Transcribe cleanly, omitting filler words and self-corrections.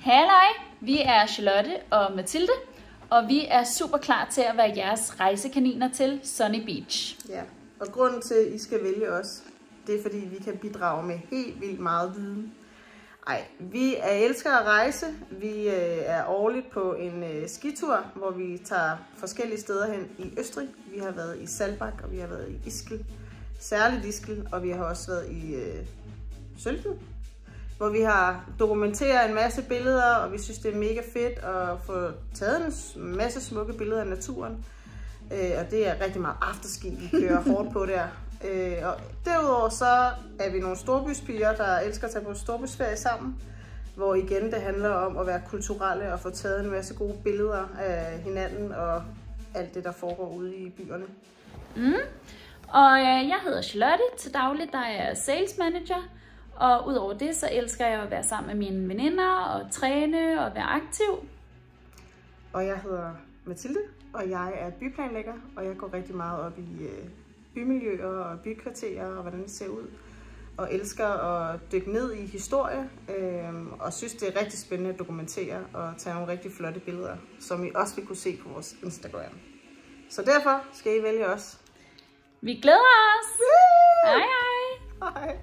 Halløj, vi er Charlotte og Mathilde, og vi er super klar til at være jeres rejsekaniner til Sunny Beach. Ja, og grunden til, at I skal vælge os, det er fordi, vi kan bidrage med helt vildt meget viden. Vi elsker at rejse. Vi er årligt på en skitur, hvor vi tager forskellige steder hen i Østrig. Vi har været i Saalbach, og vi har været i Ischgl, særligt Ischgl, og vi har også været i Sölden, hvor vi har dokumenteret en masse billeder, og vi synes, det er mega fedt at få taget en masse smukke billeder af naturen. Og det er rigtig meget afterski, vi kører hårdt på der. Og derudover så er vi nogle storbyspiger, der elsker at tage på storbysferie sammen, hvor igen det handler om at være kulturelle og få taget en masse gode billeder af hinanden og alt det, der foregår ude i byerne. Og jeg hedder Charlotte, til daglig der er jeg sales manager, og udover det så elsker jeg at være sammen med mine veninder og træne og være aktiv. Og jeg hedder Mathilde, og jeg er byplanlægger, og jeg går rigtig meget op i bymiljøer og bykvarterer og hvordan det ser ud. Og elsker at dykke ned i historie, og synes det er rigtig spændende at dokumentere og tage nogle rigtig flotte billeder, som I også vil kunne se på vores Instagram. Så derfor skal I vælge os. Vi glæder os! Hej hej! Hej!